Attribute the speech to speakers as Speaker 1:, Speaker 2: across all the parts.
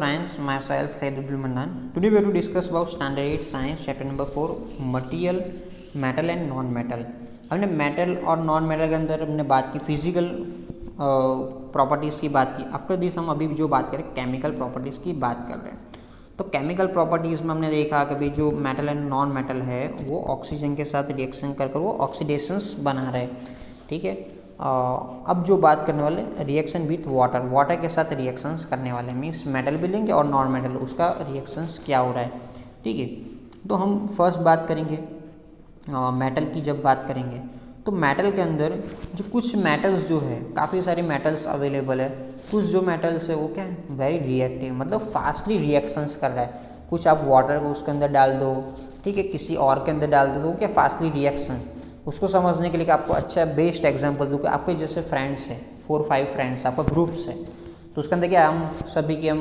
Speaker 1: Friends, myself Said Abdul Mannan. Today we are to discuss about Standard 8 Science Chapter number 4 Material, Metal and Non-Metal. हमने metal और non metal के अंदर हमने बात की physical properties की बात की. आफ्टर दिस हम अभी जो बात करें केमिकल प्रॉपर्टीज़ की बात कर रहे हैं. तो केमिकल प्रॉपर्टीज़ में हमने देखा कि भाई जो मेटल एंड नॉन मेटल है वो ऑक्सीजन के साथ रिएक्शन कर वो ऑक्सीडेशंस बना रहे. ठीक है. अब जो बात करने वाले रिएक्शन विथ वाटर, वाटर के साथ रिएक्शंस करने वाले मीन्स मेटल भी लेंगे और नॉन मेटल उसका रिएक्शंस क्या हो रहा है. ठीक है. तो हम फर्स्ट बात करेंगे मेटल की. जब बात करेंगे तो मेटल के अंदर जो कुछ मेटल्स जो है काफ़ी सारी मेटल्स अवेलेबल है. कुछ जो मेटल्स है वो क्या है वेरी रिएक्टिव, मतलब फास्टली रिएक्शंस कर रहा है. कुछ आप वाटर को उसके अंदर डाल दो, ठीक है, किसी और के अंदर डाल दो तो क्या फास्टली रिएक्शन. उसको समझने के लिए आपको अच्छा बेस्ट एग्जांपल दूँ कि आपके जैसे फ्रेंड्स हैं 4-5 फ्रेंड्स, आपका ग्रुप्स है तो उसके अंदर क्या हम सभी की हम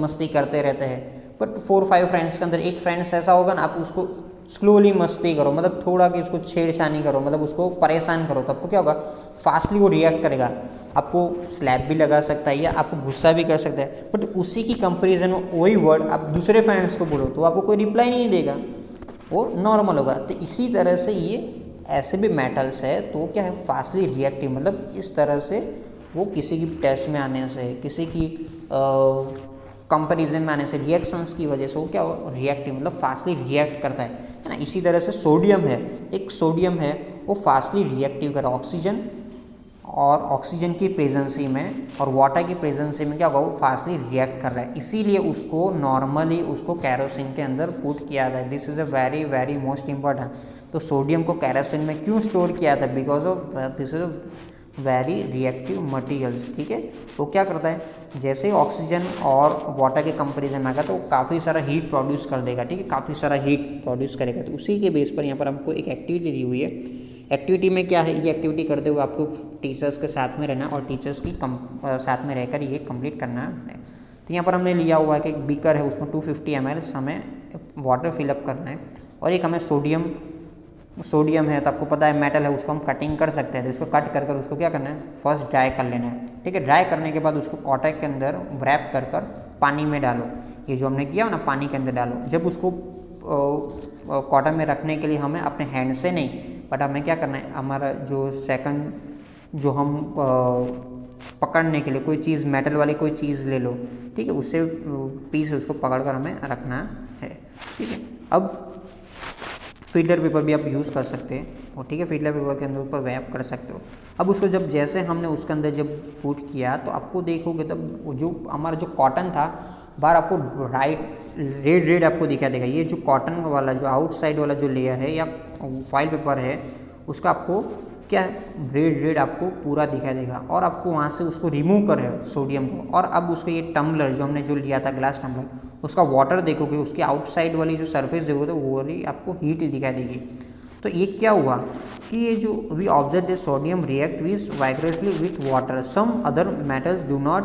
Speaker 1: मस्ती करते रहते हैं. बट 4-5 फ्रेंड्स के अंदर एक फ्रेंड्स ऐसा होगा ना, आप उसको स्लोली मस्ती करो, मतलब थोड़ा कि उसको छेड़छानी करो, मतलब उसको परेशान करो, तो आपको क्या होगा फास्टली वो रिएक्ट करेगा. आपको स्लैप भी लगा सकता है या आपको गुस्सा भी कर सकता है. बट उसी की कंपेरिजन में वही वर्ड आप दूसरे फ्रेंड्स को बोलो तो आपको कोई रिप्लाई नहीं देगा, वो नॉर्मल होगा. तो इसी तरह से ये ऐसे भी मेटल्स है तो क्या है फास्टली रिएक्टिव, मतलब इस तरह से वो किसी की टेस्ट में आने से, किसी की कंपैरिजन में आने से, रिएक्शंस की वजह से वो क्या हो रिएक्टिव, मतलब फास्टली रिएक्ट करता है ना. इसी तरह से सोडियम है, एक सोडियम है वो फास्टली रिएक्टिव कर ऑक्सीजन और ऑक्सीजन की प्रेजेंसी में और वाटर की प्रेजेंसी में क्या होगा वो फास्टली रिएक्ट कर रहा है. इसीलिए उसको नॉर्मली उसको कैरोसिन के अंदर पुट किया गया. This is a very very most important. तो सोडियम को कैरोसिन में क्यों स्टोर किया था, because of this is very reactive materials. ठीक है. तो क्या करता है जैसे ही ऑक्सीजन और वाटर के कंपेरिजन में आएगा तो काफ़ी सारा हीट प्रोड्यूस कर देगा. ठीक है, काफ़ी सारा हीट प्रोड्यूस करेगा. तो उसी के बेस पर यहाँ पर हमको एक एक्टिविटी दी हुई है. एक्टिविटी में क्या है, ये एक्टिविटी करते हुए आपको टीचर्स के साथ में रहना और टीचर्स की साथ में रहकर ये कंप्लीट करना है. तो यहाँ पर हमने लिया हुआ है कि एक बीकर है उसमें 250 ml हमें वाटर फिलअप करना है और एक हमें सोडियम है तो आपको पता है मेटल है उसको हम कटिंग कर सकते हैं. तो इसको कट कर उसको क्या करना है फर्स्ट ड्राई कर लेना है. ठीक है. ड्राई करने के बाद उसको कॉटन के अंदर रैप कर पानी में डालो. ये जो हमने किया ना पानी के अंदर डालो. जब उसको कॉटन में रखने के लिए हमें अपने हैंड से नहीं बट हमें क्या करना है हमारा जो सेकंड जो हम पकड़ने के लिए कोई चीज़ मेटल वाली कोई चीज़ ले लो. ठीक है. उससे पीस उसको पकड़ कर हमें रखना है. ठीक है. अब फिल्टर पेपर भी आप यूज़ कर सकते हैं और ठीक है फिल्टर पेपर के अंदर ऊपर रैप कर सकते हो. अब उसको जब जैसे हमने उसके अंदर जब पुट किया तो आपको देखोगे तब जो हमारा जो कॉटन था बाहर आपको रेड आपको दिखा देगा. ये जो कॉटन वाला जो आउटसाइड वाला जो लेयर है या फॉइल पेपर है उसका आपको क्या रेड आपको पूरा दिखा देगा और आपको वहाँ से उसको रिमूव कर रहे हो सोडियम को. और अब उसको ये टम्बलर जो हमने जो लिया था ग्लास टम्बलर उसका वाटर देखोगे उसकी आउटसाइड वाली जो सरफेस देखोगे तो वो वाली आपको हीट दिखाई देगी. तो ये क्या हुआ कि ये जो we observe the sodium react with vigorously with water, some other metals do not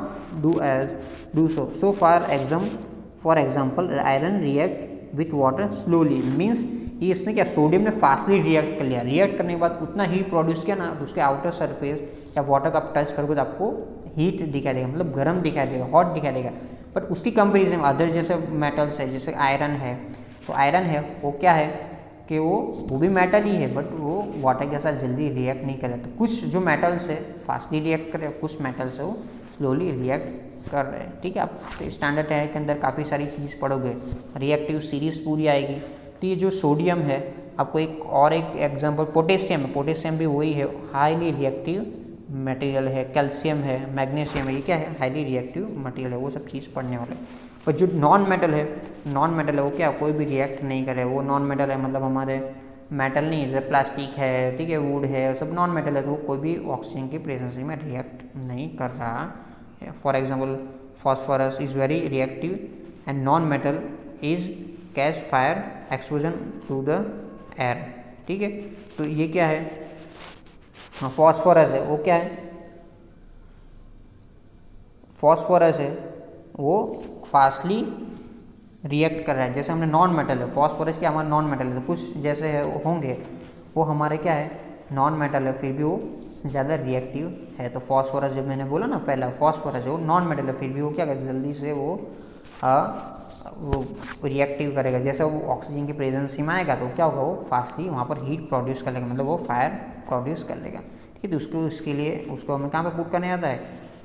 Speaker 1: do so for example iron react with water slowly. Means ये इसने क्या सोडियम ने फास्टली रिएक्ट कर लिया. रिएक्ट करने के बाद उतना हीट प्रोड्यूस किया ना तो उसके आउटर सरफेस या वाटर का आप टच करोगे तो आपको हीट दिखाई देगा, मतलब गर्म दिखाई देगा, हॉट दिखाई देगा. बट उसकी कंपेरिजन अदर जैसे मेटल्स है जैसे आयरन है तो आयरन है वो क्या है कि वो भी मेटल ही है बट वो वाटर के साथ जल्दी रिएक्ट नहीं करे. तो कुछ जो मेटल्स है फास्टली रिएक्ट कर रहे हैं, कुछ मेटल्स है वो स्लोली रिएक्ट कर रहे हैं. ठीक है. आप स्टैंडर्ड टेन के अंदर काफ़ी सारी चीज़ पढ़ोगे, रिएक्टिव सीरीज पूरी आएगी. तो ये जो सोडियम है आपको एक एग्जांपल पोटेशियम है, पोटेशियम भी वही है हाईली रिएक्टिव मटेरियल है. कैल्शियम है, मैग्नीशियम है, ये क्या है हाईली रिएक्टिव मटेरियल है. वो सब चीज़ पढ़ने वाले. और जो नॉन मेटल है वो क्या कोई भी रिएक्ट नहीं करे. वो नॉन मेटल है मतलब हमारे मेटल नहीं है जैसे प्लास्टिक है, ठीक है, वुड है, सब नॉन मेटल है तो वो कोई भी ऑक्सीजन की प्रेजेंस में रिएक्ट नहीं कर रहा है. For example phosphorus is very reactive and non metal is catch fire exposure to the air. ठीक है. तो ये क्या है फॉस्फोरस है वो क्या है फॉस्फोरस है वो फास्टली रिएक्ट कर रहा है. जैसे हमने नॉन मेटल है फॉस्फोरस क्या हमारा नॉन मेटल है तो कुछ जैसे है होंगे वो हमारे क्या है नॉन मेटल है फिर भी वो ज़्यादा रिएक्टिव है। तो फॉस्फोरस जब मैंने बोला ना पहला, फॉस्फोरस है वो नॉन मेटल है, फिर भी वो क्या करेगा, जल्दी से वो रिएक्टिव करेगा। जैसे वो ऑक्सीजन की प्रेजेंस में आएगा तो क्या होगा, वो फास्टली वहाँ पर हीट प्रोड्यूस कर लेगा, मतलब वो फायर प्रोड्यूस कर लेगा। ठीक है, तो उसके लिए उसको हमें कहाँ पे पुट करने आता है,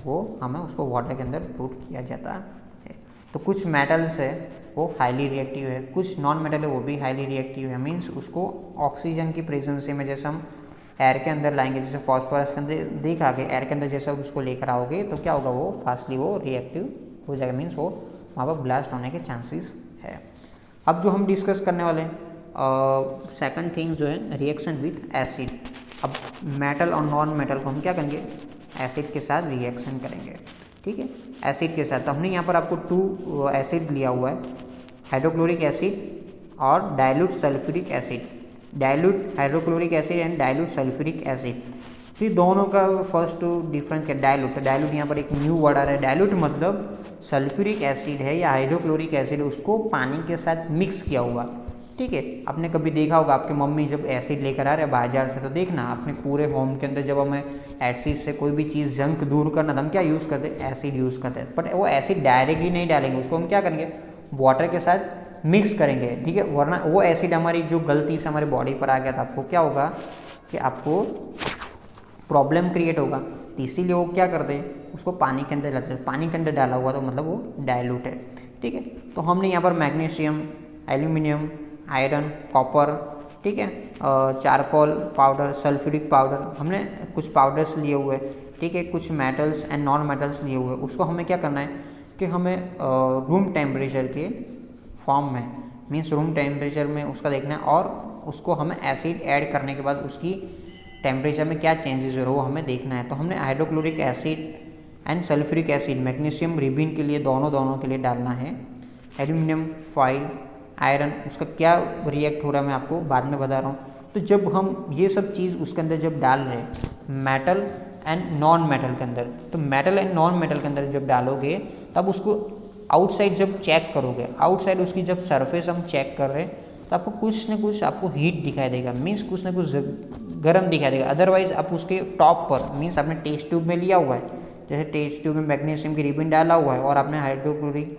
Speaker 1: वो हमें उसको वाटर के अंदर पुट किया जाता है। तो कुछ मेटल्स है वो हाईली रिएक्टिव है, कुछ नॉन मेटल है वो भी हाईली रिएक्टिव है। मीन्स उसको ऑक्सीजन की प्रेजेंस में, जैसे हम एयर के अंदर लाएंगे, जैसे फॉस्फोरस के अंदर देखा कि एयर के अंदर जैसा उसको लेकर आओगे तो क्या होगा, वो फास्टली वो रिएक्टिव हो जाएगा। मीन्स वो वहाँ पर ब्लास्ट होने के चांसेस है। अब जो हम डिस्कस करने वाले सेकंड थिंग जो है रिएक्शन विथ एसिड। अब मेटल और नॉन मेटल को हम क्या करेंगे, एसिड के साथ रिएक्शन करेंगे। ठीक है, एसिड के साथ। तो हमने यहाँ पर आपको 2 एसिड लिया हुआ है, हाइड्रोक्लोरिक एसिड और dilute sulphuric acid. Dilute hydrochloric acid and dilute sulphuric acid. तो ये दोनों का फर्स्ट डिफरेंस क्या, डाइल्यूट। डाइल्यूट यहाँ पर एक न्यू वर्ड आ रहा है। डाइल्यूट मतलब सल्फ्यूरिक एसिड है या हाइड्रोक्लोरिक एसिड है, उसको पानी के साथ मिक्स किया हुआ। ठीक है, आपने कभी देखा होगा आपकी मम्मी जब एसिड लेकर आ रहे हैं बाजार से, तो देखना अपने पूरे होम के अंदर जब हमें एसिड से कोई भी चीज़ जंक दूर करना, तो हम क्या यूज़ करते हैं, एसिड यूज़ करते हैं। बट वो एसिड डायरेक्टली नहीं डालेंगे, उसको हम क्या करेंगे, वाटर के साथ मिक्स करेंगे। ठीक है, वरना वो एसिड हमारी जो गलती से हमारे बॉडी पर आ गया था, आपको क्या होगा कि आपको प्रॉब्लम क्रिएट होगा। तो इसीलिए वो क्या करते हैं, उसको पानी के अंदर डालते हैं। पानी के अंदर डाला हुआ तो मतलब वो डाइल्यूट है। ठीक है, तो हमने यहाँ पर मैग्नीशियम, एल्यूमिनियम, आयरन, कॉपर, ठीक है, चारकोल पाउडर, सल्फ्यूरिक पाउडर, हमने कुछ पाउडर्स लिए हुए। ठीक है, कुछ मेटल्स एंड नॉन मेटल्स लिए हुए। उसको हमें क्या करना है कि हमें रूम टेम्परेचर के फॉर्म में, मीन्स रूम टेम्परेचर में उसका देखना है, और उसको हमें एसिड ऐड करने के बाद उसकी टेम्परेचर में क्या चेंजेस हो रहा है वो हमें देखना है। तो हमने hydrochloric acid and sulphuric acid magnesium ribbon के लिए दोनों के लिए डालना है। एल्यूमिनियम फॉइल, आयरन, उसका क्या रिएक्ट हो रहा है मैं आपको बाद में बता रहा हूँ। तो जब हम ये सब चीज़ उसके अंदर जब डाल रहे हैं मेटल एंड नॉन मेटल के अंदर, तो मेटल एंड नॉन मेटल के अंदर जब डालोगे तब उसको आउटसाइड जब चेक करोगे, आउटसाइड उसकी जब सरफेस हम चेक कर रहे हैं तो आपको कुछ न कुछ आपको हीट दिखाई देगा, मीन्स कुछ ना कुछ गर्म दिखाई देगा। अदरवाइज आप उसके टॉप पर, मीन्स आपने टेस्ट ट्यूब में लिया हुआ है, जैसे टेस्ट ट्यूब में मैग्नीशियम की रिबिन डाला हुआ है और आपने हाइड्रोक्लोरिक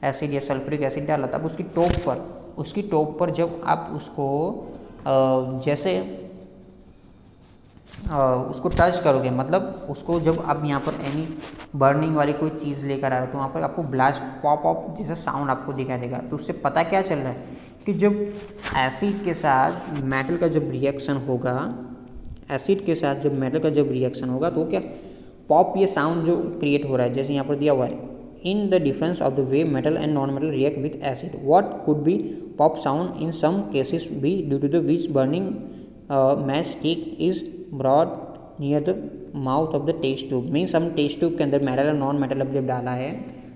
Speaker 1: एसिड या सल्फ्यूरिक एसिड डाला, तब उसकी टॉप पर जब आप उसको जैसे उसको टच करोगे, मतलब उसको जब आप यहाँ पर एनी बर्निंग वाली कोई चीज़ लेकर आ रहे हो तो वहाँ पर आपको ब्लास्ट पॉप ऑफ जैसा साउंड आपको दिखाई देगा। तो उससे पता क्या चल रहा है कि जब एसिड के साथ मेटल का जब रिएक्शन होगा, एसिड के साथ जब मेटल का जब रिएक्शन होगा तो क्या पॉप ये साउंड जो क्रिएट हो रहा है, जैसे यहाँ पर दिया हुआ है, in the difference of the way metal and non-metal react with acid. What could be pop sound in some cases be due to the which burning matchstick is brought near the mouth of the test tube. Means हम test tube के अंदर metal और non metal जब डाला है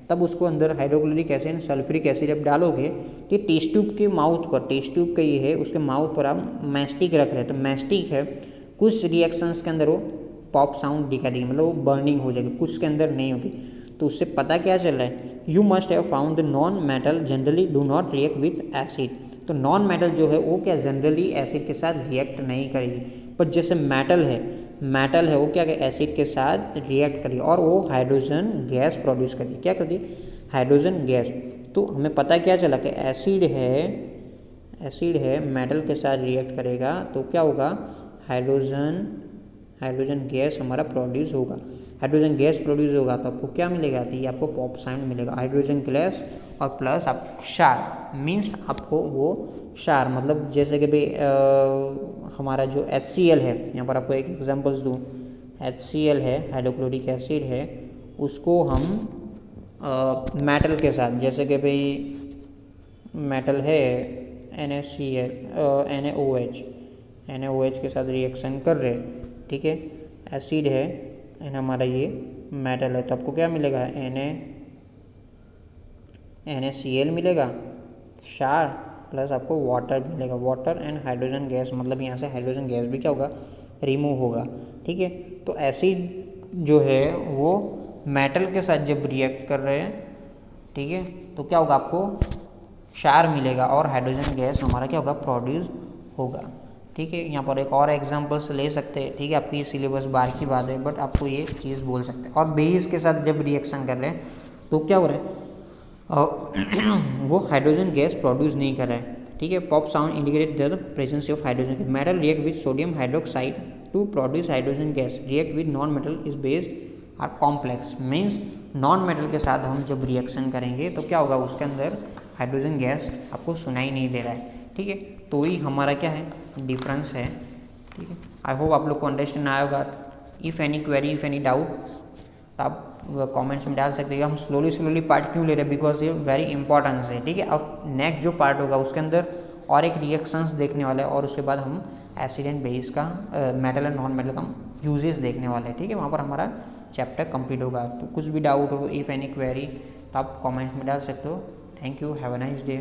Speaker 1: तब उसको अंदर हाइड्रोक्लोरिक एसिड सल्फ्यूरिक एसिड जब डालोगे तो टेस्ट ट्यूब के माउथ पर, टेस्ट ट्यूब का ये है, उसके माउथ पर आप मैस्टिक रख रहे हैं, तो मैस्टिक है कुछ रिएक्शंस के अंदर वो पॉप साउंड दिखा देगी, मतलब वो बर्निंग हो जाएगी, कुछ के अंदर नहीं होगी। तो उससे पता क्या चल रहा है, you must have found the non metal generally do not react with acid. तो नॉन मेटल जो है वो क्या जनरली एसिड के साथ रिएक्ट नहीं करेगी, पर जैसे मेटल है वो क्या एसिड के साथ रिएक्ट करेगी और वो हाइड्रोजन गैस प्रोड्यूस करती है। क्या करती है, हाइड्रोजन गैस। तो हमें पता क्या चला कि एसिड है मेटल के साथ रिएक्ट करेगा तो क्या होगा, हाइड्रोजन गैस हमारा प्रोड्यूस होगा। हाइड्रोजन गैस प्रोड्यूस होगा तो आपको क्या मिलेगा, तो ये आपको पॉप साउंड मिलेगा, हाइड्रोजन गैस और प्लस आप क्षार, मीन्स आपको वो क्षार, मतलब जैसे कि भाई हमारा जो HCl है, यहाँ पर आपको एक एग्जांपल्स दूँ, HCl है हाइड्रोक्लोरिक एसिड है, उसको हम मेटल के साथ, जैसे कि भाई मेटल है NaCl NaOH के साथ रिएक्शन कर रहे हैं, ठीक है, एसिड है एंड हमारा ये मेटल है, तो आपको क्या मिलेगा, NaCl मिलेगा क्षार प्लस आपको वाटर मिलेगा, वाटर एंड हाइड्रोजन गैस, मतलब यहाँ से हाइड्रोजन गैस भी क्या होगा, रिमूव होगा। ठीक है, तो एसिड जो है वो मेटल के साथ जब रिएक्ट कर रहे हैं, ठीक है, तो क्या होगा, आपको क्षार मिलेगा और हाइड्रोजन गैस हमारा क्या होगा, प्रोड्यूस होगा। ठीक है। यहाँ पर एक और एग्जांपल्स ले सकते हैं, ठीक है, आपकी सिलेबस बाहर की बात है, बट आपको ये चीज़ बोल सकते हैं। और बेस के साथ जब रिएक्शन कर रहे हैं तो क्या हो रहा है, वो हाइड्रोजन गैस प्रोड्यूस नहीं कर रहा है, ठीक है। Pop sound indicated the presence of hydrogen. Metal react with sodium hydroxide to produce hydrogen gas, react with non metal is base or complex. Means non metal के साथ हम जब रिएक्शन करेंगे तो क्या होगा, उसके अंदर हाइड्रोजन गैस आपको सुनाई नहीं दे रहा है, ठीक है। तो ही हमारा क्या है, डिफरेंस है, ठीक है। आई होप आप लोग को अंडरस्टैंड आया होगा। If any query, if any doubt, तो आप कमेंट्स में डाल सकते हैं। हम स्लोली पार्ट क्यों ले रहे हैं, बिकॉज ये वेरी इंपॉर्टेंस है, ठीक है। अब नेक्स्ट जो पार्ट होगा उसके अंदर और एक रिएक्शंस देखने वाला है, और उसके बाद हम एसिड एंड बेस का मेटल एंड नॉन मेटल का यूजेस देखने वाले हैं, ठीक है। वहाँ पर हमारा चैप्टर कंप्लीट होगा। तो कुछ भी डाउट हो, इफ़ एनी क्वेरी, तो आप कमेंट्स में डाल सकते हो। Thank you, have a nice day.